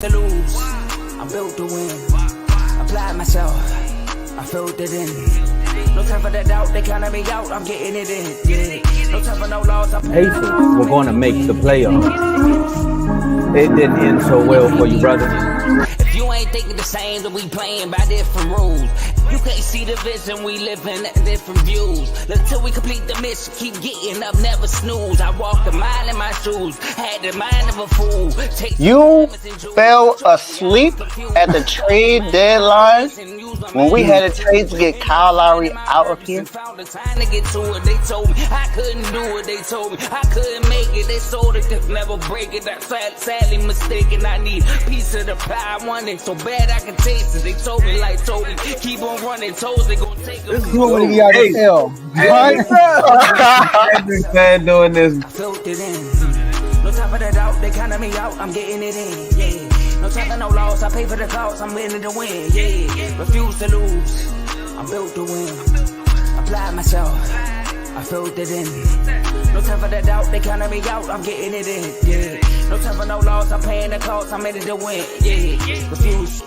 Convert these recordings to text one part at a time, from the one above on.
to lose, I'm built to win. Apply myself, I filled it in. No time for the doubt, they counted me out, I'm getting it in. Yeah. No time for no loss. Pacers were going to make the playoffs. It didn't end so well for you, brother. If you ain't thinking the same, then we playing by different rules. You can't see the vision, we living at different views. Until we complete the mission, keep getting up, never snooze. I walked a mile in my shoes, had the mind of a fool. You fell asleep at the trade deadline when we had a trade to get Kyle Lowry out of here. They told me I couldn't do it. They told me I couldn't make it. They sold it, could never break it. I'm sadly mistaken. I need a piece of the pie. I want it so bad I can taste it. They told me like Toby, keep on running. Toes they gonna take it. This is what we got to tell. I've been doing this. I filled it in. No time for the doubt. They counted me out. I'm getting it in. Yeah. No time for no loss. I pay for the cost. I'm winning to win. Yeah. Refuse to lose. I'm built to win. Apply myself, I filled it in. No time for the doubt, they counted me out, I'm getting it in. Yeah. No time for no loss, I'm paying the cost, I'm in it to win. Yeah. Refuse.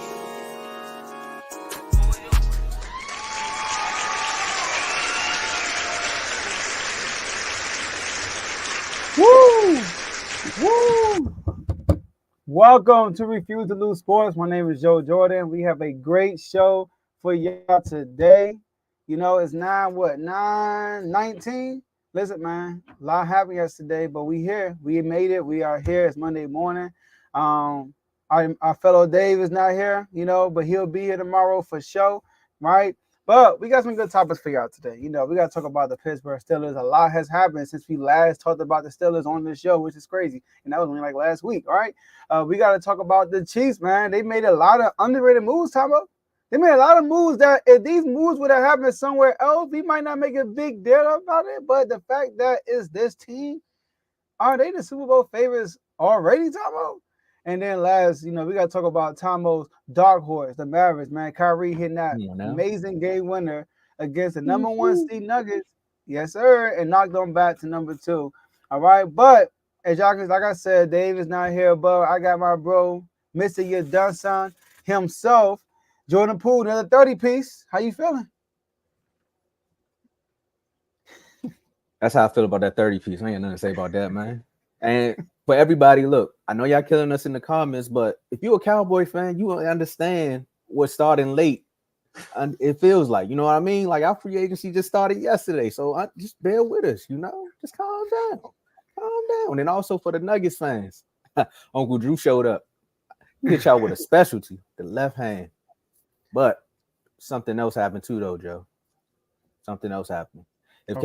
Woo! Welcome to Refuse to Lose Sports. My name is Joe Jordan. We have a great show for y'all today. You know, it's 9:19. Listen, man, a lot happened yesterday, but we here. We made it. We are here. It's Monday morning. Our fellow Dave is not here, you know, but he'll be here tomorrow for sure, right? But we got some good topics for y'all today. You know, we got to talk about the Pittsburgh Steelers. A lot has happened since we last talked about the Steelers on this show, which is crazy. And that was only like last week, all right? We got to talk about the Chiefs, man. They made a lot of underrated moves, Tomo. They made a lot of moves that if these moves would have happened somewhere else, we might not make a big deal about it. But the fact that it's this team, are they the Super Bowl favorites already, Tomo? And then last, you know, we got to talk about Tomo's dark horse, the Mavericks, man. KYRIE hitting that amazing game winner against the number one seed Nuggets. Yes, sir. And knocked them back to number 2. All right. But as y'all can, like I said, Dave is not here, but I got my bro, Mr. Your Done Son himself. Jordan Poole, another 30-piece. How you feeling? That's how I feel about that 30-piece. I ain't got nothing to say about that, man. And for everybody, look, I know y'all killing us in the comments, but if you're a Cowboy fan, you understand what starting late and it feels like. You know what I mean? Like our free agency just started yesterday, so just bear with us. You know, just calm down. And also for the Nuggets fans, Uncle Drew showed up. He hit y'all with a specialty, the left hand. But something else happened too, though, Joe. Something else happened. If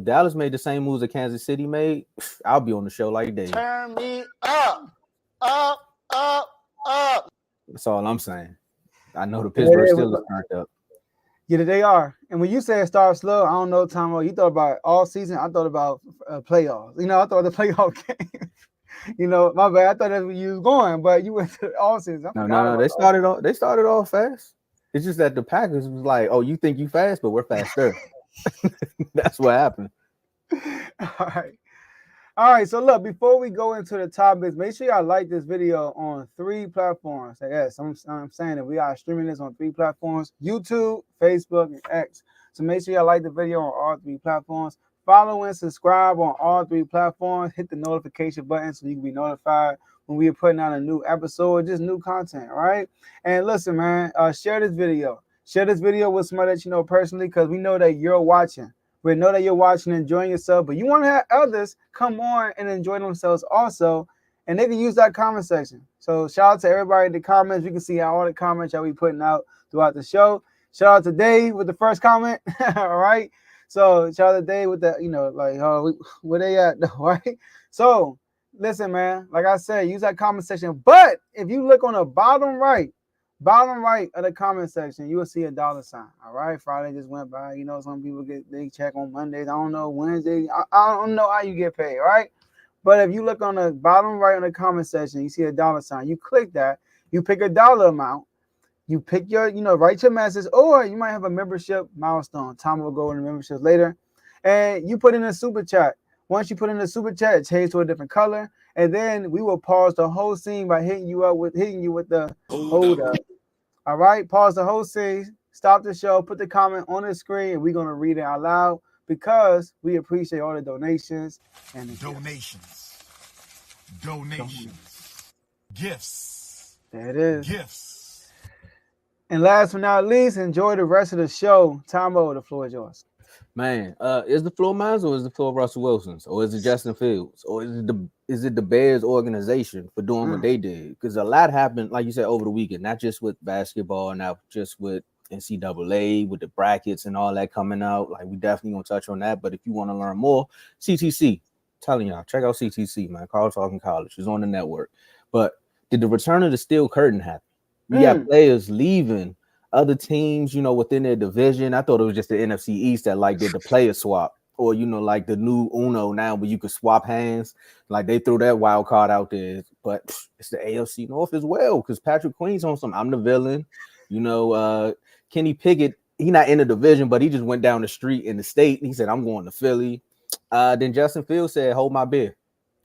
Dallas made the same moves that Kansas City made, I'll be on the show like Dave. Turn me up. That's all I'm saying. I know the Pittsburgh Steelers turned up. Yeah, they are. And when you say it starts slow, I don't know, Tomo. You thought about all season. I thought about playoffs. You know, I thought the playoff game. You know, my bad. I thought that's where you was going, but you went to all season. No. They started off fast. It's just that the Packers was like, "Oh, you think you fast, but we're faster." That's what happened. All right. So look, before we go into the topics, make sure y'all like this video on 3 platforms. Yes, I'm saying that we are streaming this on 3 platforms: YouTube, Facebook, and X. So make sure y'all like the video on all 3 platforms. Follow and subscribe on all 3 platforms. Hit the notification button so you can be notified when we are putting out a new episode, just new content, all right? And listen, man, share this video. Share this video with somebody that you know personally, because we know that you're watching. We know that you're watching and enjoying yourself, but you want to have others come on and enjoy themselves also, and they can use that comment section. So shout out to everybody in the comments. You can see all the comments that we putting out throughout the show. Shout out to Dave with the first comment, all right? So shout out to Dave with that, you know, like, where they at, right? So listen, man, like I said, use that comment section. But if you look on the bottom right of the comment section, you will see a $sign. All right. Friday just went by. You know, some people they check on Mondays. I don't know, Wednesday. I don't know how you get paid, right? But if you look on the bottom right of the comment section, you see a $sign. You click that, you pick a dollar amount. You pick your, write your message, or you might have a membership milestone. Tom will go into memberships later. And you put in a super chat. Once you put in a super chat, it changes to a different color. and then we will pause the whole scene by hitting you with the hold up. All right, pause the whole scene, stop the show, put the comment on the screen, and we're gonna read it out loud because we appreciate all the donations and the donations, gifts. There it is. Gifts. And last but not least, enjoy the rest of the show. Tomo, the floor is yours. Man, is the floor mine or is the floor Russell Wilson's or is it Justin Fields or is it the Bears organization for doing what they did? Because a lot happened, like you said, over the weekend, not just with basketball, not just with NCAA, with the brackets and all that coming out. Like we definitely gonna touch on that. But if you want to learn more, CTC, telling y'all, check out CTC, man. Carl Talking College is on the network. But did the return of the steel curtain happen? We got players leaving other teams, you know, within their division. I thought it was just the NFC East that like did the player swap, or you know, like the new Uno now where you could swap hands. Like they threw that wild card out there, but it's the AFC North as well because Patrick Queen's on some. I'm the villain, you know. Kenny Pickett, he not in the division, but he just went down the street in the state and he said, "I'm going to Philly." Then Justin Fields said, "Hold my beer,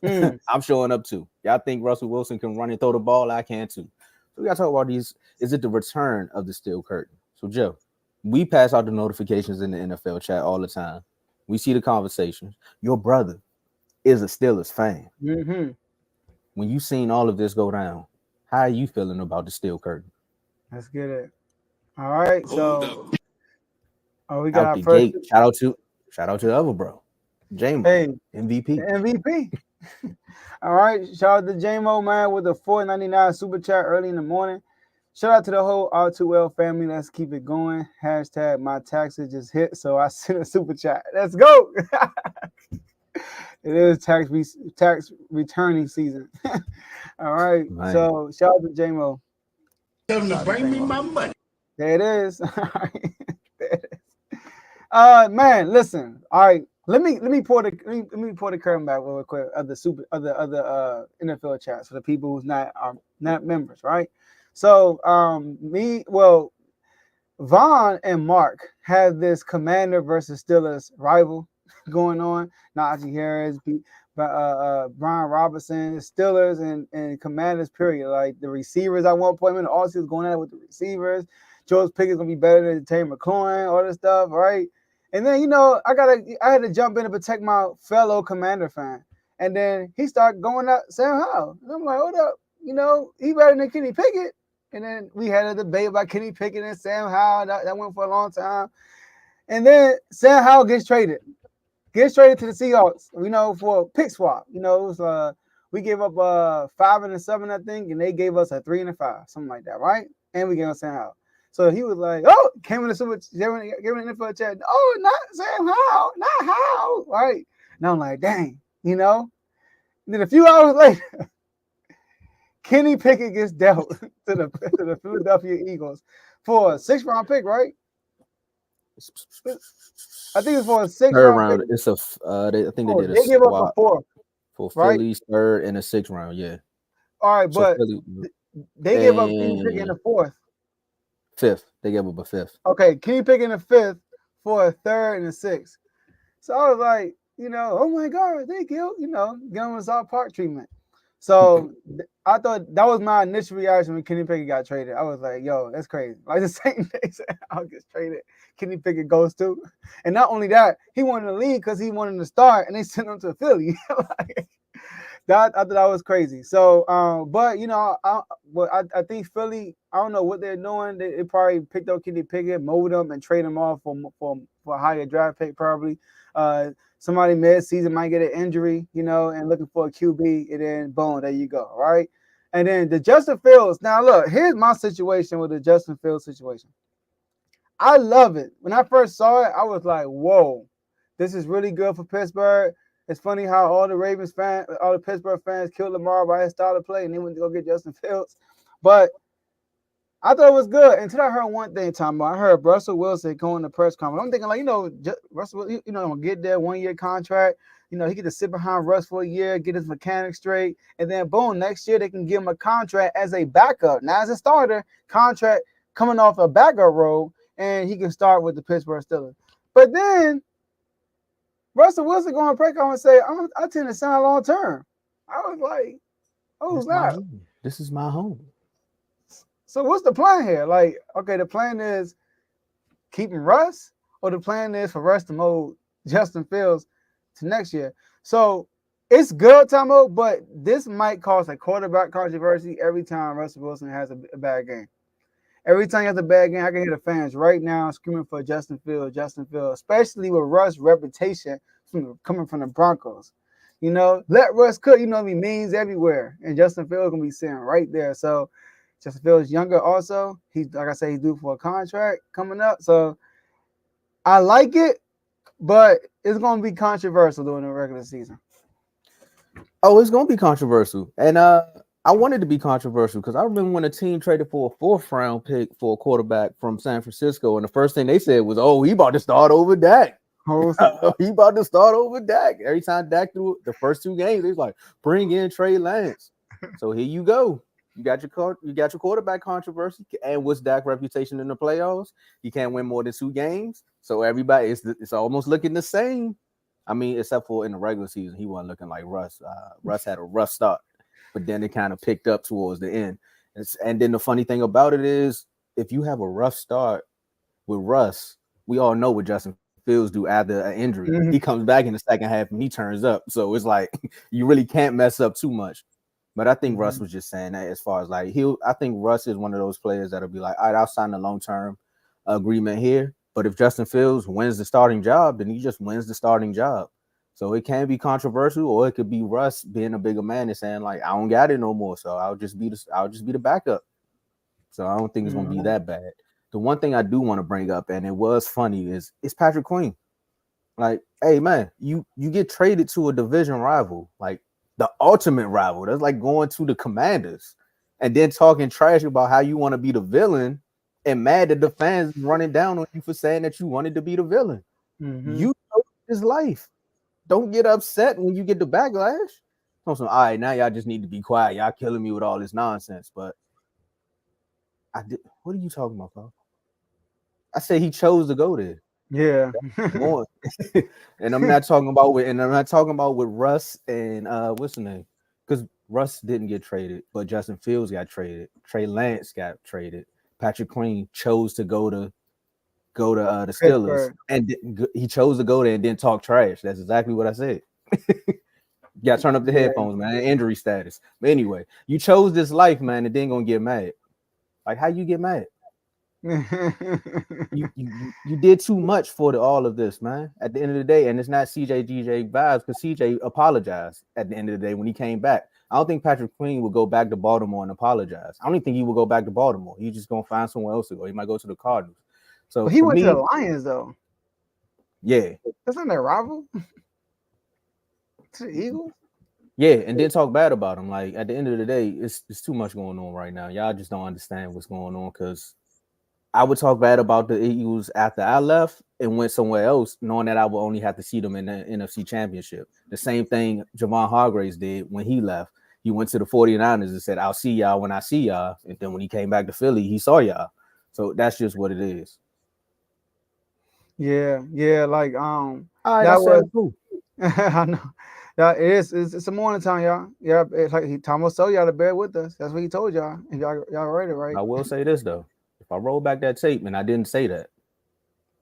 I'm showing up too." Y'all think Russell Wilson can run and throw the ball? I can too. So we got to talk about these. Is it the return of the steel curtain? So, Joe, we pass out the notifications in the NFL chat all the time. We see the conversations. Your brother is a Steelers fan. Mm-hmm. When you seen all of this go down, how are you feeling about the steel curtain? Let's get it. All right. So, we got out our the first gate. Shout out to the other bro, J-Mo, hey, MVP. MVP. All right. Shout out to J-Mo, man, with the $4.99 super chat early in the morning. Shout out to the whole R2L family. Let's keep it going. Hashtag my taxes just hit, so I sent a super chat. Let's go. It is tax returning season. All right. Man. So shout out to J-Mo. Tell them to bring me my money. There it is. All right. There it is. Man, listen. All right. Let me pour the curtain back real quick of the other NFL chats for the people who's not members, right? So Vaughn and Mark have this Commander versus Steelers rival going on. Najee Harris, Brian Robinson, Steelers and Commanders, period. Like the receivers at one point, all was going at it with the receivers. George Pickett's gonna be better than Terry McLaurin, all this stuff, right? And then, you know, I had to jump in to protect my fellow Commander fan. And then he started going at Sam Howell. And I'm like, hold up, you know, he better than Kenny Pickett. And then we had a debate about Kenny Pickett and Sam Howell. That went for a long time. And then Sam Howell gets traded to the Seahawks, you know, for a pick swap. You know, it was we gave up 5 and a 7, I think, and they gave us a 3 and a 5, something like that, right? And we gave us Sam Howell. So he was like, oh, came in the super, gave an info chat. Oh, not Sam Howell, not Howell, right? And I'm like, dang, you know. And then a few hours later, Kenny Pickett gets dealt to the Philadelphia Eagles for a 6th round pick, right? I think it's for a 6th round pick. It's I think they did they gave up a 4th for Philly's 3rd and a 6th round. Yeah. All right, but they gave up Kenny Pickett in the 4th. 5th. They gave up a 5th. Okay, Kenny Pickett in the 5th for a 3rd and a 6th. So I was like, you know, oh my God, they killed, you know, give him a South Park treatment. So I thought that was my initial reaction when Kenny Pickett got traded. I was like, yo, that's crazy. Like the same day I'll get traded, Kenny Pickett goes too. And not only that, he wanted to leave because he wanted to start and they sent him to Philly. Like, I thought that was crazy. So, but you know, I think Philly, I don't know what they're doing. They probably picked up Kenny Pickett, molded him, and trade him off for a higher draft pick probably. Somebody mid-season might get an injury, you know, and looking for a QB, and then boom, there you go, right? And then the Justin Fields. Now, look, here's my situation with the Justin Fields situation. I love it. When I first saw it, I was like, whoa, this is really good for Pittsburgh. It's funny how all the Pittsburgh fans killed Lamar by his style of play, and they went to go get Justin Fields. But I thought it was good until I heard one thing, Tom. I heard Russell Wilson going to press conference. I'm thinking, like, you know, Russell, you know, gonna get their 1-year contract. You know, he get to sit behind Russ for a year, get his mechanics straight, and then boom, next year they can give him a contract as a backup, not as a starter. Contract coming off a backup role, and he can start with the Pittsburgh Steelers. But then Russell Wilson going to press conference and say, I tend to sign long term. I was like, oh, This is my snap. home. This is my home. So what's the plan here? Like, okay, the plan is keeping Russ, or the plan is for Russ to mold Justin Fields to next year. So it's good, Tomo, but this might cause a quarterback controversy every time Russell Wilson has a bad game. Every time he has a bad game, I can hear the fans right now screaming for Justin Fields, especially with Russ' reputation coming from the Broncos. You know, let Russ cook, you know, he means everywhere. And Justin Fields going to be sitting right there. So Justin Fields younger also. He's, like I said, he's due for a contract coming up. So I like it, but it's going to be controversial during the regular season. Oh, it's gonna be controversial, and I wanted to be controversial because I remember when a team traded for a 4th round pick for a quarterback from San Francisco, and the first thing they said was, "Oh, he about to start over Dak. He about to start over Dak." Every time Dak threw the first 2 games, they was like, "Bring in Trey Lance." So here you go. You got your quarterback controversy, and what's Dak's reputation in the playoffs? He can't win more than 2 games, so everybody it's almost looking the same. I mean, except for in the regular season, he wasn't looking like Russ. Russ had a rough start, but then it kind of picked up towards the end. And then the funny thing about it is, if you have a rough start with Russ, we all know what Justin Fields do after an injury. Mm-hmm. He comes back in the second half and he turns up. So it's like you really can't mess up too much. But I think Russ was just saying that as far as like I think Russ is one of those players that'll be like, all right, I'll sign a long-term agreement here. But if Justin Fields wins the starting job, then he just wins the starting job. So it can be controversial, or it could be Russ being a bigger man and saying like, I don't got it no more, so I'll just be the backup. So I don't think it's gonna be that bad. The one thing I do want to bring up, and it was funny, is it's Patrick Queen. Like, hey man, you get traded to a division rival, like the ultimate rival. That's like going to the Commanders and then talking trash about how you want to be the villain. And mad that the fans running down on you for saying that you wanted to be the villain. Mm-hmm. You chose his life. Don't get upset when you get the backlash. All right, now y'all just need to be quiet. Y'all killing me with all this nonsense. But what are you talking about, Paul? I said he chose to go there. Yeah. And I'm not talking about with Russ and what's the name? Because Russ didn't get traded, but Justin Fields got traded. Trey Lance got traded. Patrick Queen chose to go to the Steelers, and he chose to go there and didn't talk trash. That's exactly what I said. You got to turn up the headphones, man. Injury status. But anyway, you chose this life, man, and then gonna get mad. Like, how you get mad? you did too much for all of this, man. At the end of the day, and it's not CJ vibes because CJ apologized at the end of the day when he came back. I don't think Patrick Queen will go back to Baltimore and apologize. I don't even think he will go back to Baltimore. He's just gonna find somewhere else to go. He might go to the Cardinals. So he went to the Lions, though. Yeah, that's not their rival. To the Eagles. Yeah, and then talk bad about him. Like at the end of the day, it's too much going on right now. Y'all just don't understand what's going on because I would talk bad about the Eagles after I left and went somewhere else, knowing that I would only have to see them in the NFC Championship. The same thing Javon Hargraves did when he left. He went to the 49ers and said, I'll see y'all when I see y'all. And then when he came back to Philly, he saw y'all. So that's just what it is. Yeah, like all right, that was cool. I know. Yeah, it's a morning time, y'all. Yeah, it's like Tomo told y'all to bear with us. That's what he told y'all. And y'all read it, right? I will say this though. If I roll back that tape and I didn't say that.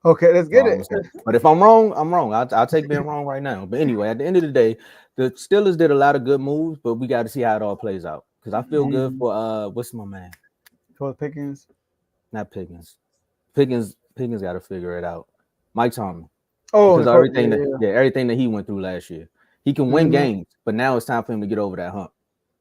Okay, let's get it. But if I'm wrong, I'm wrong. I'll take being wrong right now. But anyway, at the end of the day, the Steelers did a lot of good moves, but we got to see how it all plays out. Because I feel good for what's my man? For Pickens? Not Pickens. Pickens got to figure it out. Mike Tomlin. Oh, because everything that he went through last year. He can win games, but now it's time for him to get over that hump.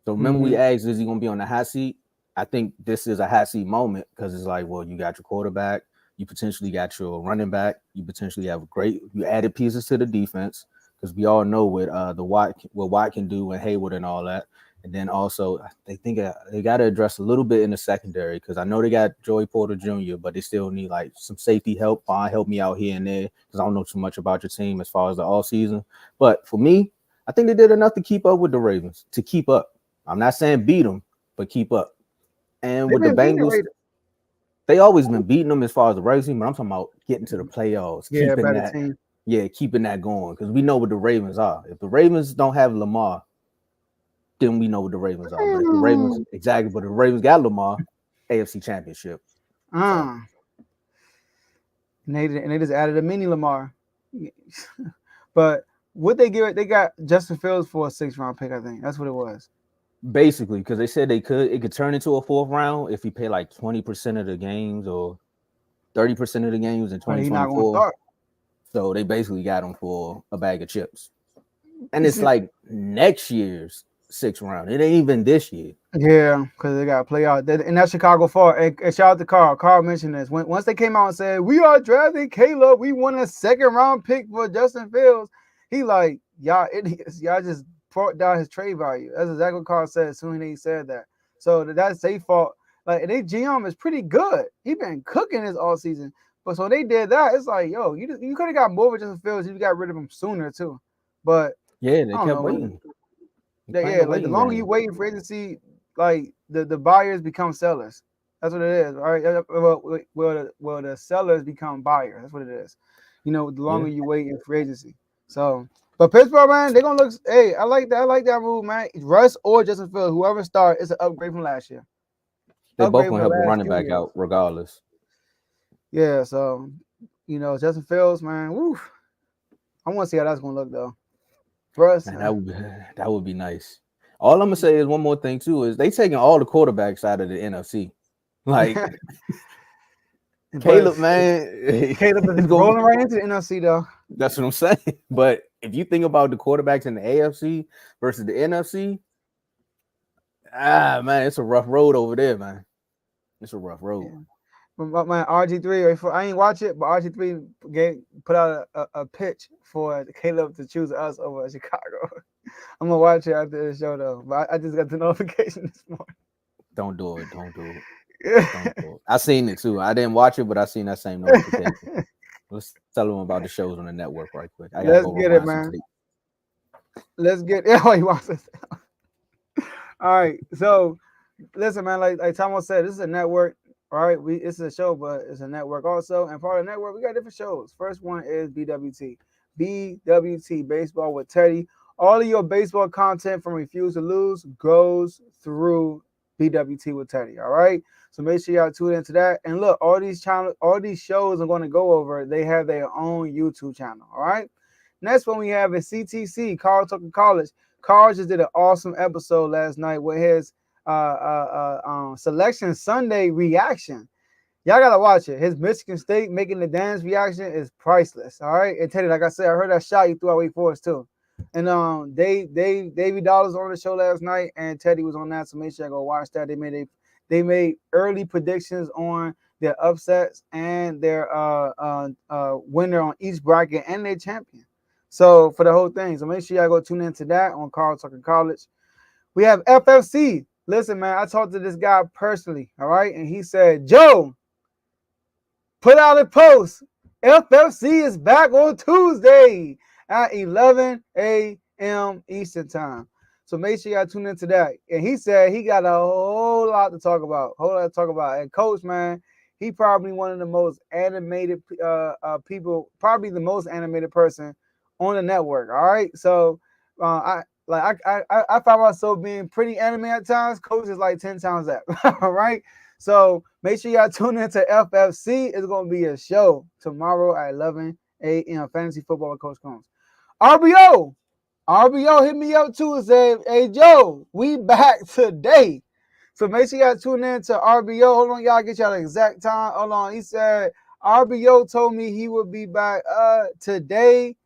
So remember we asked, is he going to be on the hot seat? I think this is a hot seat moment because it's like, well, you got your quarterback, you potentially got your running back, you potentially have you added pieces to the defense because we all know what Watt can do and Hayward and all that. And then also they think they got to address a little bit in the secondary because I know they got Joey Porter Jr., but they still need like some safety help. Fine, help me out here and there because I don't know too much about your team as far as the all season. But for me, I think they did enough to keep up with the Ravens, to keep up. I'm not saying beat them, but keep up. And with the Bengals, they always been beating them as far as the regular season, but I'm talking about getting to the playoffs, keeping that going because we know what the Ravens are. If the Ravens don't have Lamar, then we know what the Ravens are. But if the Ravens, exactly, but if the Ravens got Lamar, AFC Championship. And they just added a mini Lamar. But what they give it, they got Justin Fields for a 6th round pick, I think. That's what it was. Basically, because they said it could turn into a 4th round if you pay like 20% of the games or 30% of the games in 2024. So they basically got him for a bag of chips. And it's like next year's 6th round. It ain't even this year. Yeah, because they got to play out. And that's Chicago for. And shout out to Carl. Carl mentioned this. Once they came out and said, we are drafting Caleb. We want a 2nd round pick for Justin Fields. He like, y'all idiots. Y'all just brought down his trade value. That's exactly what Carl said as soon as he said that. So that's their fault. Like, and their GM is pretty good. He been cooking this all season. But so they did that. It's like, yo, you could have got more of Justin Fields if you got rid of him sooner too. But yeah, they kept waiting. Yeah, like the longer you wait for agency, like the buyers become sellers. That's what it is, right? Well, the sellers become buyers. That's what it is. You know, the longer you wait in free agency. So, but Pittsburgh, man, they're gonna look. Hey, I like that. I like that move, man. Russ or Justin Fields, whoever starts, it's an upgrade from last year. They both gonna help the running back out regardless. Yeah, so you know, Justin Fields, man. Woo. I want to see how that's gonna look though. Russ, man, that would be nice. All I'm gonna say is one more thing too is they taking all the quarterbacks out of the NFC. Like Caleb, man, Caleb is rolling right into the NFC though. That's what I'm saying. But if you think about the quarterbacks in the AFC versus the NFC, man, it's a rough road over there, man. It's a rough road. Yeah. But my RG3, I ain't watch it, but RG3 put out a pitch for Caleb to choose us over Chicago. I'm gonna watch it after the show though. But I just got the notification this morning. Don't do it. Don't do it. Don't do it. I seen it too. I didn't watch it, but I seen that same notification. Let's tell them about the shows on the network right quick. Let's get it, man. Let's get it. Oh, he wants it. All right. So listen, man, like Tomo said, this is a network. All right, it's a show, but it's a network also. And part of the network, we got different shows. First one is BWT. BWT, Baseball with Teddy. All of your baseball content from Refuse to Lose goes through BWT with Teddy. All right. So make sure y'all tune into that. And look, all these shows I'm going to go over, they have their own YouTube channel. All right. Next one we have is CTC, Carl Tucker College. Carl just did an awesome episode last night with his Selection Sunday reaction. Y'all gotta watch it. His Michigan State making the dance reaction is priceless. All right, and Teddy, like I said, I heard that shot you threw out Wake Forest too. And Davey Dollars on the show last night, and Teddy was on that. So make sure I go watch that. They made early predictions on their upsets and their winner on each bracket and their champion. So for the whole thing, so make sure y'all go tune into that on Carl Tucker College. We have FFC. Listen, man, I talked to this guy personally, all right? And he said, Joe, put out a post. FFC is back on Tuesday at 11 a.m. Eastern time. So make sure y'all tune into that. And he said he got a whole lot to talk about. And Coach, man, he probably one of the most animated people, probably the most animated person on the network, all right? So I found myself being pretty anime at times. Coach is like 10 times that. All right. So make sure y'all tune into FFC. It's going to be a show tomorrow at 11 a.m. Fantasy football with Coach Coombs. RBO hit me up too and said, hey, Joe, we back today. So make sure y'all tune in to RBO. Hold on, y'all get y'all the exact time. Hold on. He said RBO told me he would be back today.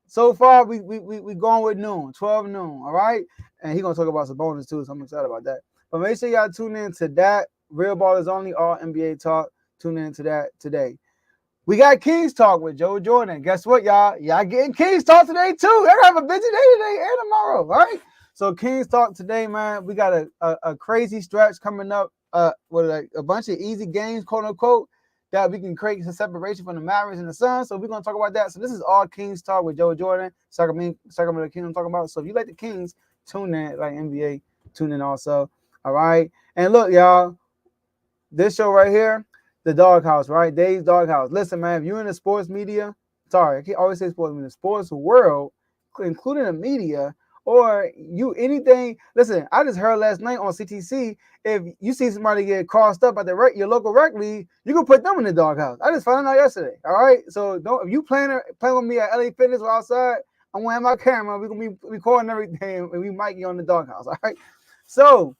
So far, we going with noon, 12 noon, all right? And he's going to talk about some bonus, too, so I'm excited about that. But make sure y'all tune in to that. Real Ball is only all NBA talk. Tune in to that today. We got Kings Talk with Joe Jordan. Guess what, y'all? Y'all getting Kings Talk today, too. They're going to have a busy day today and tomorrow, all right? So Kings Talk today, man. We got a crazy stretch coming up with a bunch of easy games, quote-unquote, that we can create some separation from the Mavericks and the Suns. So we're going to talk about that. So this is all Kings Talk with Joe Jordan. Sacramento Kings I'm talking about. So if you like the Kings, tune in. Like NBA, tune in also. All right. And look, y'all, this show right here, the Doghouse, right? Dave's Doghouse. Listen, man, if you're in the sports media, sorry, I always say sports media, sports world, including the media, or you anything. Listen, I just heard last night on CTC, if you see somebody get crossed up at your local rec league, you can put them in the doghouse. I just found out yesterday. All right, so don't if you playing with me at LA Fitness or outside, I'm gonna have my camera. We're gonna be recording everything, and we might get on the doghouse. All right, so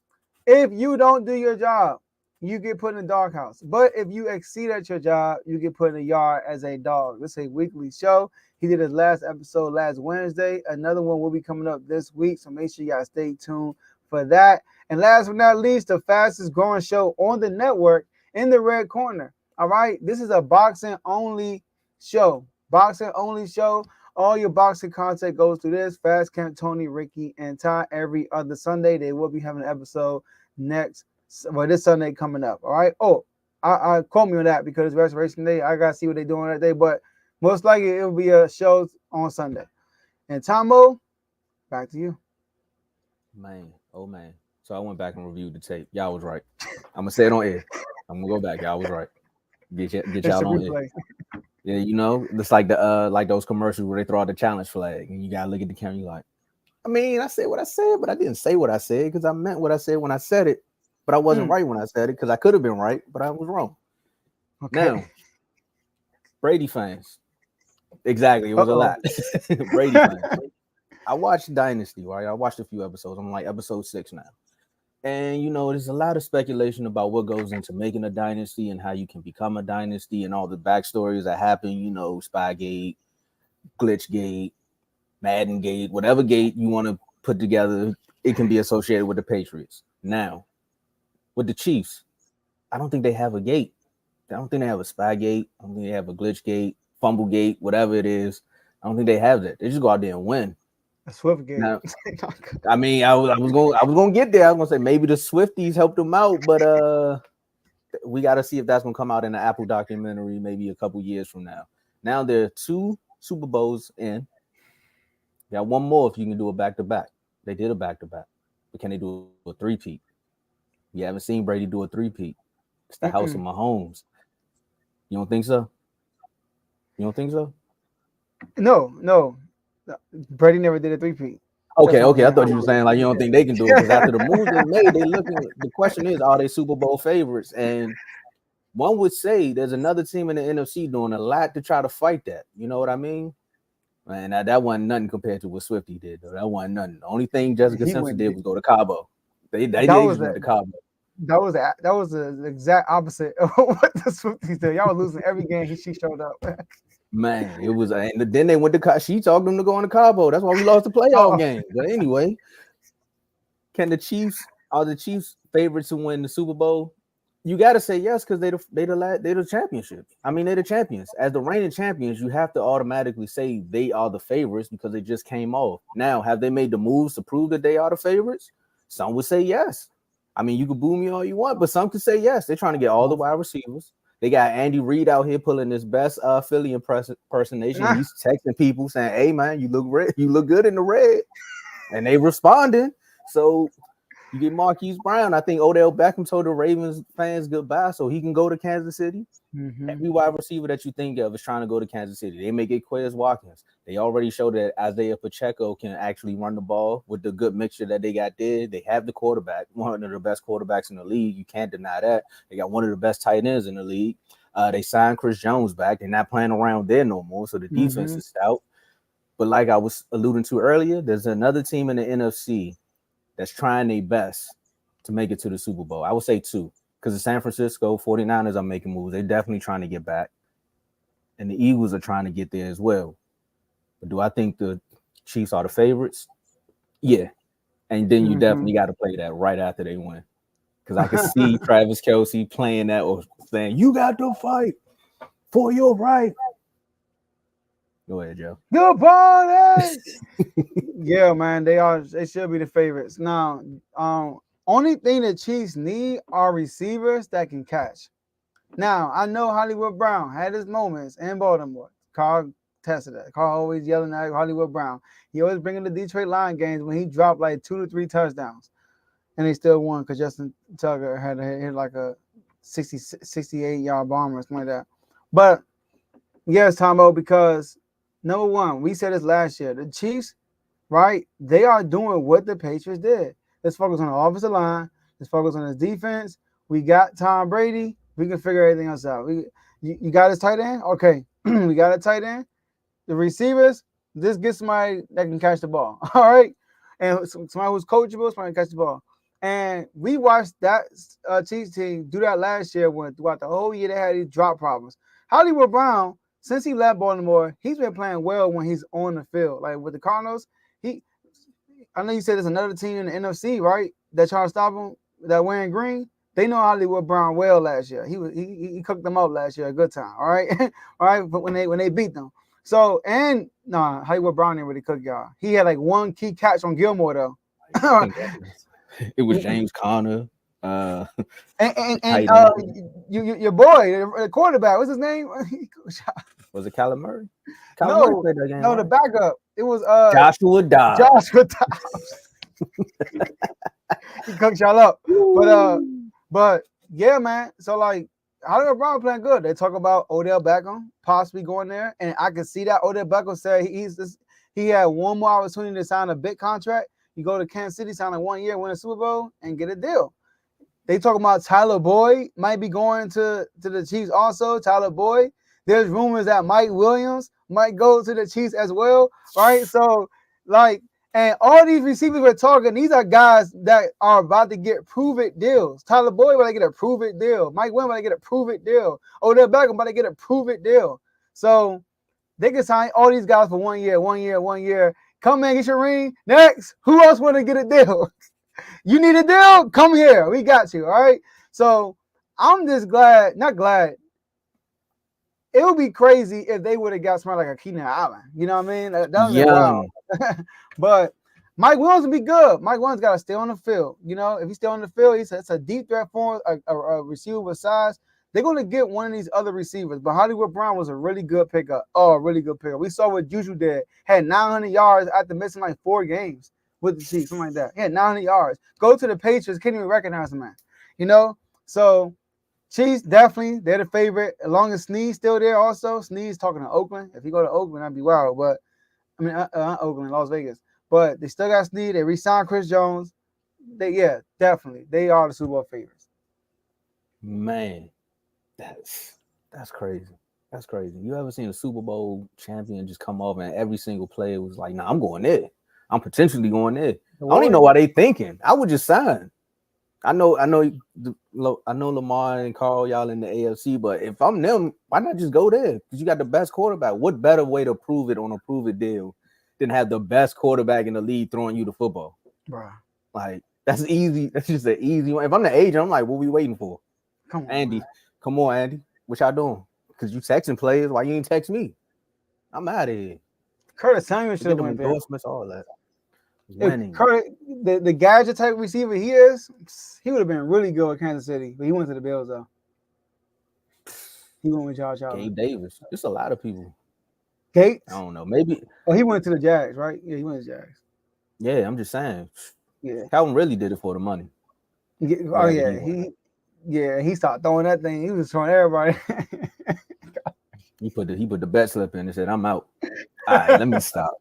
if you don't do your job, you get put in the doghouse. But if you exceed at your job, you get put in the yard as a dog. This is a weekly show. He did his last episode last Wednesday. Another one will be coming up this week, so make sure y'all stay tuned for that. And last but not least, the fastest growing show on the network, In the Red Corner. All right, this is a boxing only show. Boxing only show. All your boxing content goes through this. Fast Camp, Tony, Ricky, and Ty every other Sunday. They will be having an episode this Sunday coming up. All right. Oh, I quote me on that because it's Restoration Day. I gotta see what they're doing that day, but most likely it will be a show on Sunday. And Tomo, back to you. Man, oh man. So I went back and reviewed the tape. Y'all was right. I'm gonna say it on air. I'm gonna go back. Y'all was right. Get y'all on air. Yeah, you know, it's like the like those commercials where they throw out the challenge flag and you gotta look at the camera. You like, I mean, I said what I said, but I didn't say what I said because I meant what I said when I said it. But I wasn't right when I said it because I could have been right, but I was wrong. Okay. Now, Brady fans. Exactly. It was a lot. Brady fans. I watched Dynasty, right? I watched a few episodes. I'm like episode 6 now. And, you know, there's a lot of speculation about what goes into making a dynasty and how you can become a dynasty and all the backstories that happen, you know, Spygate, Glitchgate, Madden Gate, whatever gate you want to put together, it can be associated with the Patriots. Now, with the Chiefs, I don't think they have a gate. I don't think they have a Spygate. I don't think they have a Glitchgate, Fumblegate, whatever it is. I don't think they have that. They just go out there and win. A Swift game. Now, I mean, I was going to get there. I was going to say maybe the Swifties helped them out, but we got to see if that's going to come out in the Apple documentary maybe a couple years from now. Now there are 2 Super Bowls in. Got one more if you can do a back-to-back. They did a back-to-back. But can they do a 3-peat? You haven't seen Brady do a 3-peat. It's the house of Mahomes. You don't think so? You don't think so? No. Brady never did a 3-peat. Okay. I thought you were saying like you don't think they can do it because after the moves they made, they looking. The question is, are they Super Bowl favorites? And one would say there's another team in the NFC doing a lot to try to fight that. You know what I mean? Man, that wasn't nothing compared to what Swifty did. Though. That wasn't nothing. The only thing Jessica Simpson did was go to Cabo. They went to Cabo. That was the exact opposite of what the Swifties did. Y'all were losing every game she showed up. Man, it was, and then they went to she talked them to go on to Cabo. That's why we lost the playoff game. But anyway, are the Chiefs favorites to win the Super Bowl? You got to say yes because they the championship. I mean, they're the champions. As the reigning champions, you have to automatically say they are the favorites because they just came off. Now, have they made the moves to prove that they are the favorites? Some would say yes. I mean, you can boo me all you want, but some could say yes. They're trying to get all the wide receivers. They got Andy Reid out here pulling his best Philly impersonation. He's texting people saying, "Hey man, you look red. You look good in the red," and they responding. So you get Marquise Brown. I think Odell Beckham told the Ravens fans goodbye, so he can go to Kansas City. Mm-hmm. Every wide receiver that you think of is trying to go to Kansas City. They may get Quez Watkins. They already showed that Isaiah Pacheco can actually run the ball with the good mixture that they got there. They have the quarterback, one of the best quarterbacks in the league. You can't deny that. They got one of the best tight ends in the league. They signed Chris Jones back. They're not playing around there no more, so the defense is stout. But like I was alluding to earlier, there's another team in the NFC that's trying their best to make it to the Super Bowl. I would say 2, because the San Francisco 49ers are making moves. They're definitely trying to get back. And the Eagles are trying to get there as well. But do I think the Chiefs are the favorites? Yeah. And then you definitely got to play that right after they win. Because I can see Travis Kelce playing that or saying, "You got to fight for your right." Go ahead, Joe. Good party. Yeah, man, they should be the favorites. Now, only thing the Chiefs need are receivers that can catch. Now, I know Hollywood Brown had his moments in Baltimore. Carl tested that. Carl always yelling at Hollywood Brown. He always bringing the Detroit Lions games when he dropped like 2 to 3 touchdowns. And they still won because Justin Tucker had hit like a 68-yard bomb or something like that. But yes, Tomo, because number one, we said this last year, the Chiefs right? They are doing what the Patriots did. Let's focus on the offensive line. Let's focus on his defense. We got Tom Brady. We can figure everything else out. You got his tight end? Okay. We got a tight end. The receivers, just get somebody that can catch the ball. All right. And somebody who's coachable, somebody can catch the ball. And we watched that Chiefs team do that last year when throughout the whole year they had these drop problems. Hollywood Brown, since he left Baltimore, he's been playing well when he's on the field. Like with the Cardinals, I know you said there's another team in the NFC, right? That trying to stop him, that wearing green. They know Hollywood Brown well last year. He cooked them up last year a good time. All right. All right. But when they beat them. So Hollywood Brown didn't really cook y'all. He had like one key catch on Gilmore though. It was James Conner. Your boy, the quarterback, what's his name? Was it Kyler Murray? No, the backup. It was Joshua Dobbs. He cooked y'all up. But yeah, man. So like Hollywood Brown playing good. They talk about Odell Beckham possibly going there, and I can see that Odell Beckham said he had one more opportunity to sign a big contract. You go to Kansas City, sign a 1 year, win a Super Bowl, and get a deal. They talk about Tyler Boyd might be going to the Chiefs also. Tyler Boyd. There's rumors that Mike Williams might go to the Chiefs as well. Right? So, like, and all these receivers we're talking, these are guys that are about to get prove-it deals. Tyler Boyd about to get a prove-it deal. Mike Williams about to get a prove-it deal. Odell Beckham about to get a prove-it deal. So they can sign all these guys for 1 year, 1 year, 1 year. Come in, get your ring. Next, who else want to get a deal? You need a deal? Come here. We got you. All right. So I'm just not glad. It would be crazy if they would have got somebody like a Keenan Allen. You know what I mean? That was wild. But Mike Williams would be good. Mike Williams got to stay on the field. You know, if he's still on the field, it's a deep threat for him, a receiver with size. They're going to get one of these other receivers. But Hollywood Brown was a really good pickup. Oh, a really good pickup. We saw what Juju did. Had 900 yards after missing like 4 games with the Chiefs, something like that. He had 900 yards. Go to the Patriots, can't even recognize the man. You know? So Chiefs, definitely, they're the favorite. As long as Snead's still there also. Snead's talking to Oakland. If you go to Oakland, that'd be wild. But, I mean, Oakland, Las Vegas. But they still got Snead. They re-signed Chris Jones. Definitely. They are the Super Bowl favorites. Man, that's crazy. That's crazy. You ever seen a Super Bowl champion just come off and every single player was like, nah, I'm going there. I'm potentially going there. I don't even know why they thinking. I would just sign. I know Lamar and Carl, y'all in the AFC, but if I'm them, why not just go there? Because you got the best quarterback. What better way to prove it on a prove it deal than have the best quarterback in the league throwing you the football? Bro. Like, that's easy. That's just an easy one. If I'm the agent, I'm like, what we waiting for? Come on, Andy. Man. Come on, Andy. What y'all doing? Because you texting players. Why you ain't text me? I'm out of here. Curtis Samuel should have went there. Endorsements, all that. The gadget type receiver he is, he would have been really good with Kansas City, but he went to the Bills though. He went with Josh Allen. Gabe Davis. There's a lot of people. Gates? I don't know. Maybe. Oh, he went to the Jags, right? Yeah, he went to the Jags. Yeah, I'm just saying. Yeah. Calvin really did it for the money. Oh yeah, he started throwing that thing. He was throwing everybody. He put the bet slip in and said, "I'm out." All right, let me stop.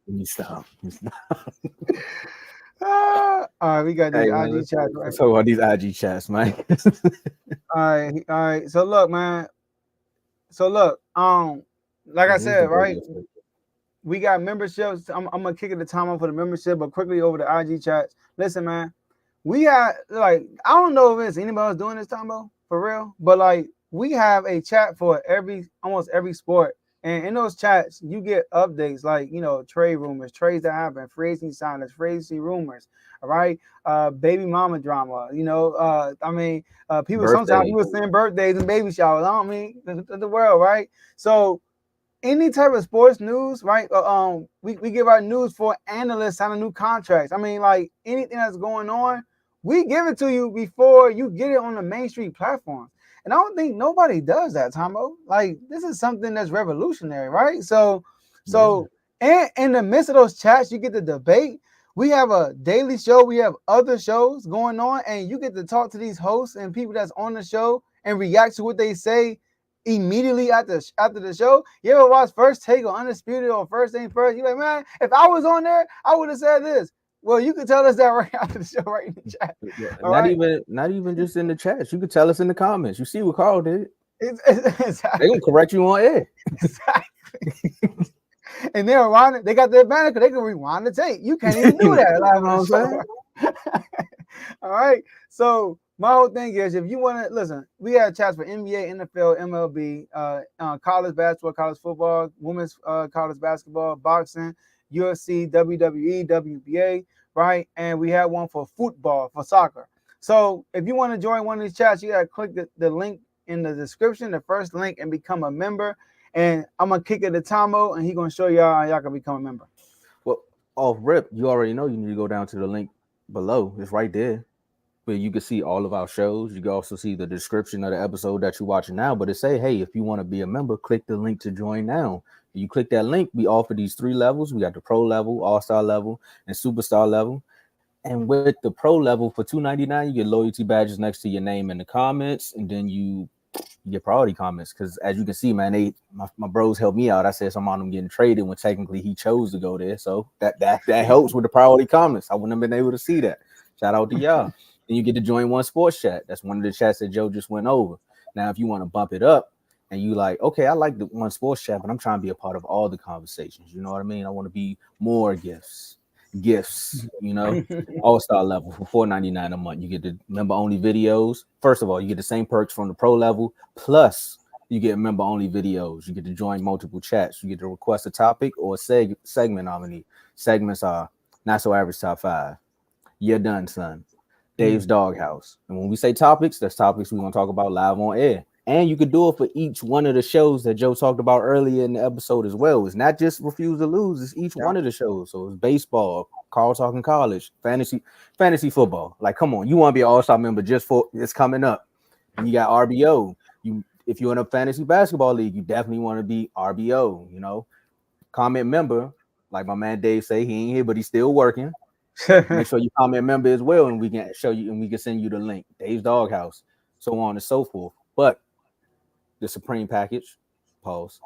All right, we got these IG chats. Right? Let's talk about these IG chats, man. All right. So look, man. Like I said, right? We got memberships. I'm gonna kick it the time off for the membership, but quickly over the IG chats. Listen, man. We have I don't know if it's anybody else doing this, Tomo, for real, but like we have a chat for almost every sport. And in those chats, you get updates like, trade rumors, trades that happen, free agency signings, free agency rumors, all right? Baby mama drama, people sometimes people send birthdays and baby showers. I don't mean the world, right? So any type of sports news, right? We give our news for analysts signing new contracts. I mean, like anything that's going on, we give it to you before you get it on the Main Street platform. And I don't think nobody does that, Tomo. Like, this is something that's revolutionary, right? So and in the midst of those chats, you get the debate. We have a daily show. We have other shows going on, and you get to talk to these hosts and people that's on the show and react to what they say immediately after the show. You ever watch First Take or Undisputed or First Thing First? You're like, man, if I was on there, I would have said this. Well, you can tell us that right after the show, right in the chat. All not right? even just in the chat. You could tell us in the comments. You see what Carl did. Exactly. They gonna correct you on air. Exactly. And they're rewind it. They got the advantage because they can rewind the tape. You can't even do that. You know what I'm saying? All right. So my whole thing is, if you want to listen, we have chats for NBA, NFL, MLB, college basketball, college football, women's college basketball, boxing, UFC, WWE, WBA, right? And we have one for football, for soccer. So if you want to join one of these chats, you gotta click the link in the description, the first link, and become a member. And I'm gonna kick it to Tomo, and he's gonna show y'all how y'all can become a member. Well, off rip, you already know you need to go down to the link below. It's right there, where you can see all of our shows. You can also see the description of the episode that you're watching now. But it say, hey, if you want to be a member, click the link to join now. You click that link. We offer these 3 levels. We got the pro level, all-star level, and superstar level. And with the pro level for $2.99, you get loyalty badges next to your name in the comments, and then you get priority comments. Because as you can see, man, my bros helped me out. I said some of them getting traded when technically he chose to go there, so that helps with the priority comments. I wouldn't have been able to see that. Shout out to y'all. And you get to join one sports chat. That's one of the chats that Joe just went over. Now, if you want to bump it up and you like, okay, I like the one sports chat, but I'm trying to be a part of all the conversations. You know what I mean? I want to be more gifts, you know, all-star level for $4.99 a month. You get the member-only videos. First of all, you get the same perks from the pro level, plus you get member-only videos. You get to join multiple chats. You get to request a topic or a segment nominee. Segments are Not So Average Top 5, You're Done, Son, Dave's Doghouse. And when we say topics, that's topics we're going to talk about live on air. And you could do it for each one of the shows that Joe talked about earlier in the episode as well. It's not just Refuse to Lose, it's each one of the shows. So it's baseball, Carl Talking College, fantasy football. Like, come on, you want to be an all-star member just for it's coming up. And you got RBO. If you're in a fantasy basketball league, you definitely want to be RBO, you know. Comment member, like my man Dave say, he ain't here, but he's still working. Make sure you comment member as well, and we can show you and we can send you the link. Dave's Doghouse, so on and so forth. But the Supreme package, pause,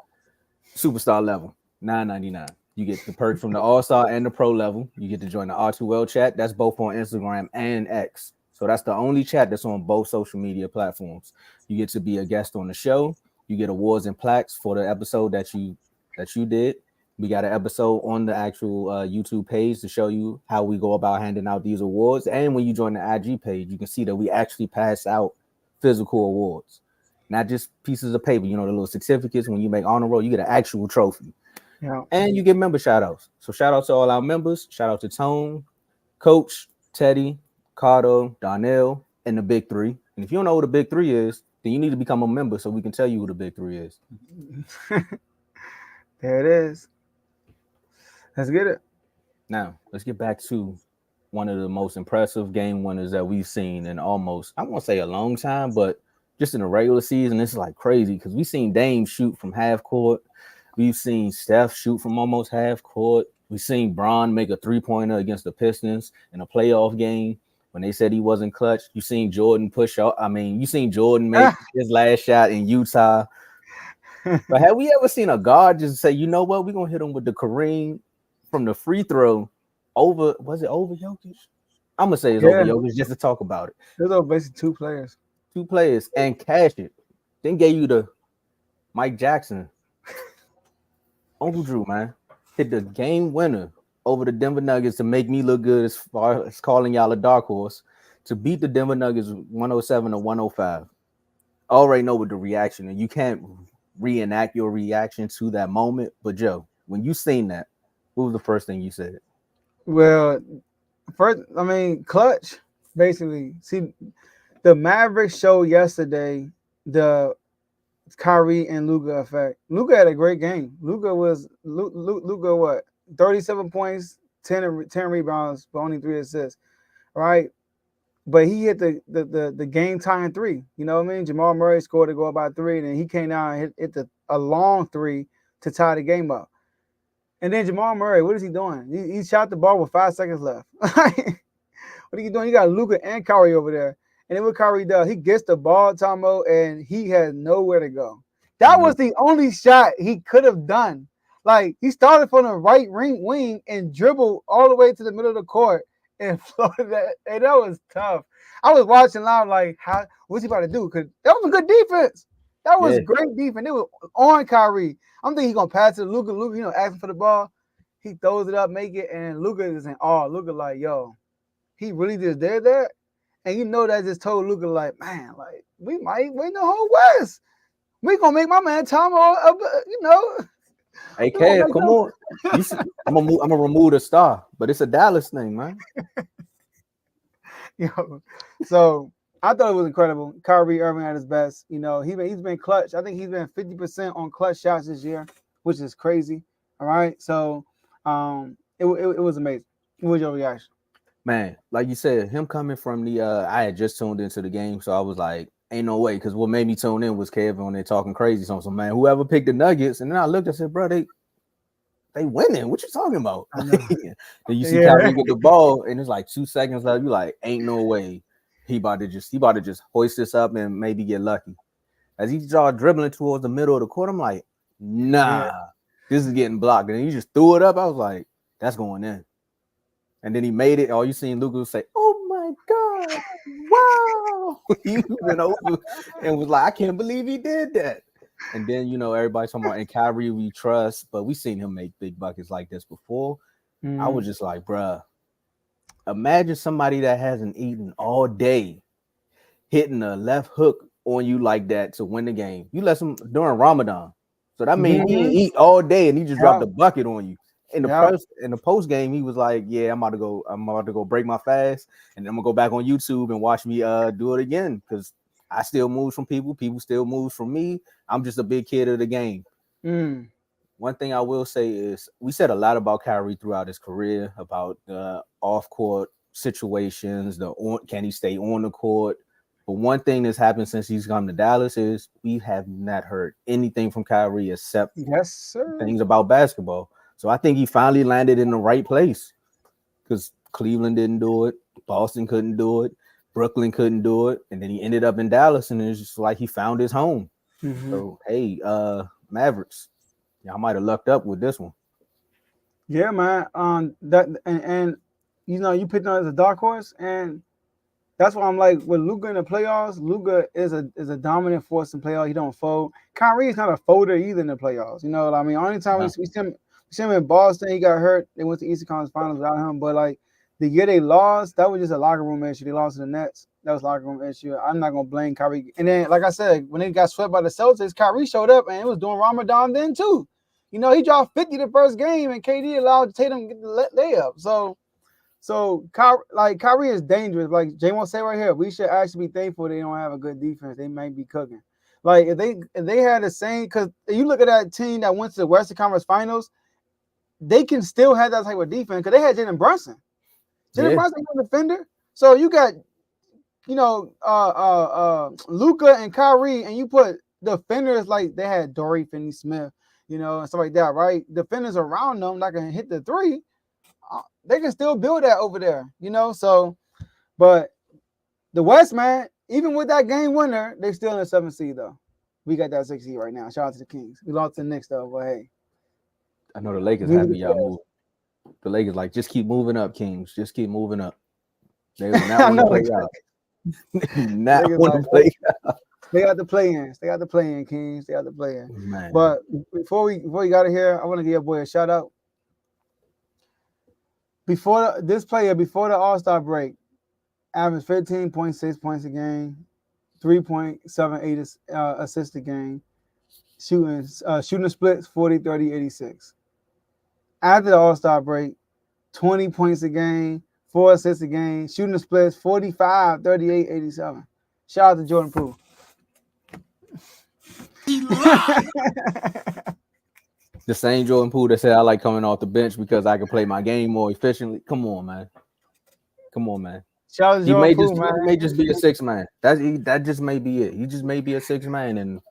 superstar level, $9.99. You get the perks from the all-star and the pro level. You get to join the R2L chat. That's both on Instagram and X. So that's the only chat that's on both social media platforms. You get to be a guest on the show. You get awards and plaques for the episode that you did. We got an episode on the actual YouTube page to show you how we go about handing out these awards. And when you join the IG page, you can see that we actually pass out physical awards, not just pieces of paper. You know, the little certificates. When you make honor roll, you get an actual trophy. Yeah. And you get member shout outs. So shout out to all our members. Shout out to Tone, Coach, Teddy, Cardo, Donnell, and the Big 3. And if you don't know who the Big 3 is, then you need to become a member so we can tell you who the Big 3 is. There it is. Let's get it. Now, let's get back to one of the most impressive game winners that we've seen in almost, I won't say a long time, but just in the regular season, it's like crazy because we've seen Dame shoot from half court. We've seen Steph shoot from almost half court. We've seen Bron make a 3-pointer against the Pistons in a playoff game when they said he wasn't clutch. You've seen Jordan push out. I mean, you've seen Jordan make his last shot in Utah. But have we ever seen a guard just say, you know what, we're going to hit him with the Kareem from the free throw over, was it over Jokic? I'm going to say it's over Jokic just to talk about it. There's basically 2 players. 2 players and cash it. Then gave you the Mike Jackson. Uncle Drew, man, hit the game winner over the Denver Nuggets to make me look good as far as calling y'all a dark horse to beat the Denver Nuggets 107 to 105. I already know what the reaction, and you can't reenact your reaction to that moment. But Joe, when you seen that, what was the first thing you said? Well, first, I mean, clutch, basically. See, the Mavericks showed yesterday the KYRIE and Luka effect. Luka had a great game. Luka what? 37 points, 10 rebounds, but only 3 assists. Right? But he hit the game tying 3. You know what I mean? Jamal Murray scored to go about 3, and then he came down and hit a long 3 to tie the game up. And then Jamal Murray, what is he doing? He shot the ball with 5 seconds left. What are you doing? You got Luka and KYRIE over there. And then what KYRIE does, he gets the ball, Tomo, and he has nowhere to go. That was the only shot he could have done. Like he started from the right wing and dribbled all the way to the middle of the court and floated that. And that was tough. I was watching live like, what's he about to do? Because that was a good defense. That was great defense. It was on Kyrie. I'm thinking he's gonna pass it to Luka. Luka, asking for the ball. He throws it up, make it, and Luka is in awe. Luka like, yo, he really just did that. And that just told Luka like, man, like we might win the whole West. We gonna make my man Tomo, Hey, Kev, come on. I'm gonna remove the star, but it's a Dallas thing, man. So I thought it was incredible. Kyrie Irving at his best. He's been clutch. I think he's been 50% on clutch shots this year, which is crazy. All right, so it was amazing. What was your reaction? Man, like you said, him coming from the I had just tuned into the game, so I was like, ain't no way, because what made me tune in was Kevin on there talking crazy. So man, whoever picked the Nuggets, and then I looked, I said, bro, they winning. What you talking about? Then you see Kyrie get the ball, and it's like 2 seconds left. You like, ain't no way he about to just hoist this up and maybe get lucky. As he started dribbling towards the middle of the court, I'm like, nah, this is getting blocked. And he just threw it up. I was like, that's going in. And then he made it. All you seen Luka say, "Oh my God, wow!" He went over and was like, "I can't believe he did that." And then everybody talking about, and Kyrie we trust, but we seen him make big buckets like this before. I was just like, bruh, imagine somebody that hasn't eaten all day hitting a left hook on you like that to win the game. You let him during Ramadan, so that means he didn't eat all day and he just dropped a bucket on you. In the post game, he was like, "Yeah, I'm about to go break my fast, and then I'm gonna go back on YouTube and watch me do it again because I still move from people. People still move from me. I'm just a big kid of the game." One thing I will say is we said a lot about Kyrie throughout his career about the off-court situations, can he stay on the court? But one thing that's happened since he's come to Dallas is we have not heard anything from Kyrie except things about basketball. So I think he finally landed in the right place because Cleveland didn't do it. Boston couldn't do it. Brooklyn couldn't do it. And then he ended up in Dallas, and it's just like he found his home. So, hey, Mavericks, y'all might have lucked up with this one. Yeah, man. You picked on as a dark horse, and that's why I'm like, with Luka in the playoffs, Luka is a dominant force in playoffs. He don't fold. Kyrie is not a folder either in the playoffs. You know what I mean? Only time we see him in Boston, he got hurt. They went to Eastern Conference Finals without him. But like the year they lost, that was just a locker room issue. They lost to the Nets. That was a locker room issue. I'm not gonna blame Kyrie. And then, like I said, when they got swept by the Celtics, Kyrie showed up and it was doing Ramadan then too. He dropped 50 the first game, and KD allowed Tatum to get the layup. So Kyrie is dangerous. Like J-Mo said right here, we should actually be thankful they don't have a good defense. They might be cooking. Like if they had the same, because you look at that team that went to the Western Conference Finals, they can still have that type of defense because they had Jalen Brunson. Jalen Brunson was a defender. So you got, Luka and Kyrie, and you put defenders like they had Dory Finney-Smith, and stuff like that, right? Defenders around them that can hit the three, they can still build that over there, So, but the West, man, even with that game winner, they still in the 7th seed though. We got that 6th seed right now. Shout out to the Kings. We lost to the Knicks though, but hey. I know the Lakers happy y'all move. The Lakers like, just keep moving up, Kings. Just keep moving up. They will not want to play out. Not want to play out. They got the play-in. They got the play-in, Kings. They got the play-in. Man. But before we got it here, I want to give your boy a shout out. Before the All-Star break, averaged 15.6 points a game, 3.78 assists a game, shooting splits 40, 30, 86. After the All-Star break, 20 points a game, 4 assists a game, shooting the splits 45, 38, 87. Shout out to Jordan Poole. The same Jordan Poole that said I like coming off the bench because I can play my game more efficiently. Come on, man. Shout out to Jordan Poole, man. He may just be a 6 man. That just may be it. He just may be a 6 man, and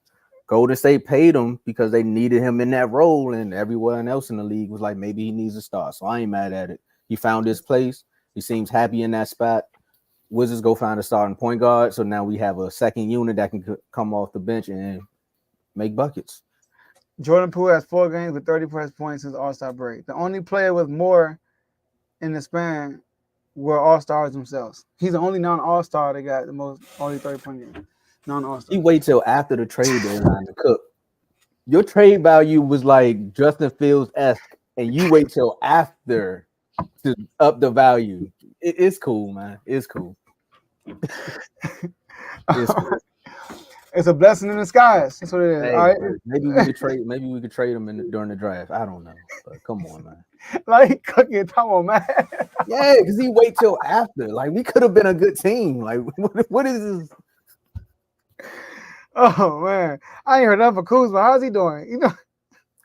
Golden State paid him because they needed him in that role, and everyone else in the league was like, maybe he needs a start. So I ain't mad at it. He found his place. He seems happy in that spot. Wizards go find a starting point guard, so now we have a second unit that can come off the bench and make buckets. Jordan Poole has 4 games with 30 plus points since All-Star break. The only player with more in the span were All-Stars themselves. He's the only non-All-Star that got the most only 30-point games. Non-All-Star. He wait till after the trade deadline to cook. Your trade value was like Justin Fields-esque, and you wait till after to up the value. It's cool, man. It's cool. It's cool. It's a blessing in disguise. That's what it is. Hey, all right. maybe we could trade. Maybe we could trade him during the draft. I don't know, but come on, man. Like cooking, come on, man. Yeah, because he wait till after. Like we could have been a good team. Like what is this? Oh man, I ain't heard nothing for Kuzma. How's he doing? You know,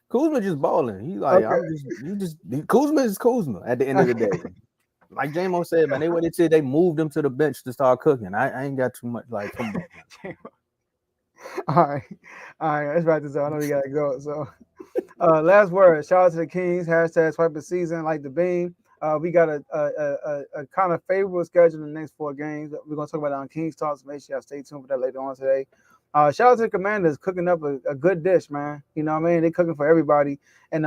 Kuzma just balling. He's like, okay. Kuzma is Kuzma at the end of the day. Like J-Mo said, man, they waited till they moved him to the bench to start cooking. I ain't got too much. Like, come on, man. All right. Let's wrap this up. I know we gotta go. So, last word. Shout out to the Kings. Hashtag swipe the season like the beam. We got a kind of favorable schedule in the next 4 games. We're gonna talk about it on Kings Talks. So make sure y'all stay tuned for that later on today. Shout out to the Commanders cooking up a good dish, man. You know what I mean? They cooking for everybody. And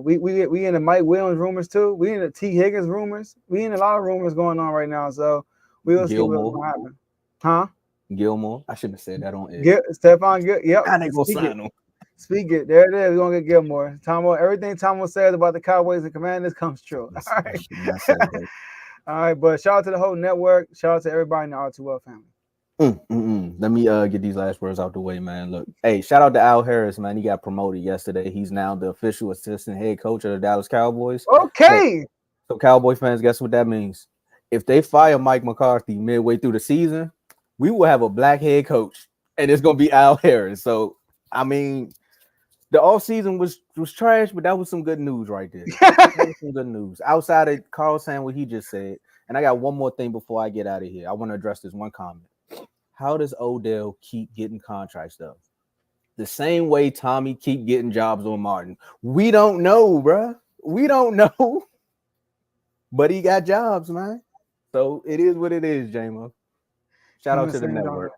we in the Mike Williams rumors too. We in the T. Higgins rumors. We in a lot of rumors going on right now. So we will see what's gonna happen. Huh? Gilmore. I shouldn't have said that on air. Stephon Gilmore. Yep. I ain't gonna sign him. Speak it. There it is. We're gonna get Gilmore. Tomo, everything Tomo says about the Cowboys and Commanders comes true. All right. All right, but shout out to the whole network. Shout out to everybody in the R2L family. Let me get these last words out the way, man. Look, hey, shout out to Al Harris, man. He got promoted yesterday. He's now the official assistant head coach of the Dallas Cowboys. Okay. So Cowboy fans, guess what that means? If they fire Mike McCarthy midway through the season, we will have a black head coach, and it's gonna be Al Harris. So I mean, the offseason was trash, but that was some good news right there. That was some good news. Outside of Carl saying what he just said, and I got one more thing before I get out of here. I want to address this one comment. How does Odell keep getting contracts though? The same way Tommy keep getting jobs on Martin. We don't know, bruh. We don't know. But he got jobs, man. So it is what it is, J-Mo. Shout out to the network.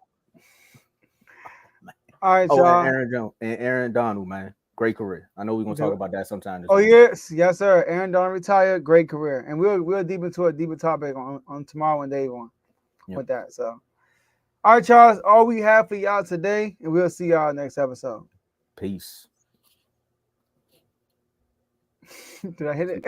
All right, y'all. And Aaron Jones and Aaron Donald, man. Great career. I know we're gonna talk about that sometime. Oh, yes, sir. Aaron Donald retired. Great career. And we'll deep into a deeper topic on tomorrow and Dave on with that. So all right, Charles, all we have for y'all today, and we'll see y'all next episode. Peace. Did I hit it?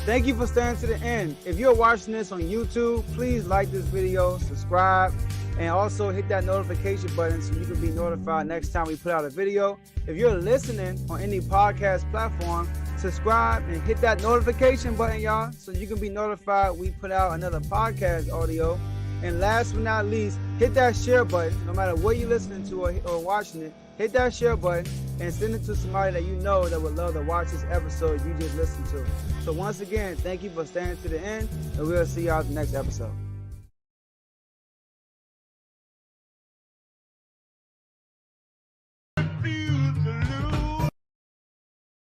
Thank you for staying to the end. If you're watching this on YouTube, please like this video, subscribe, and also hit that notification button so you can be notified next time we put out a video. If you're listening on any podcast platform, subscribe and hit that notification button, y'all, so you can be notified we put out another podcast audio. And last but not least, hit that share button. No matter what you're listening to or watching it, hit that share button and send it to somebody that you know that would love to watch this episode you just listened to. So once again, thank you for staying to the end, and we'll see y'all in the next episode. Feel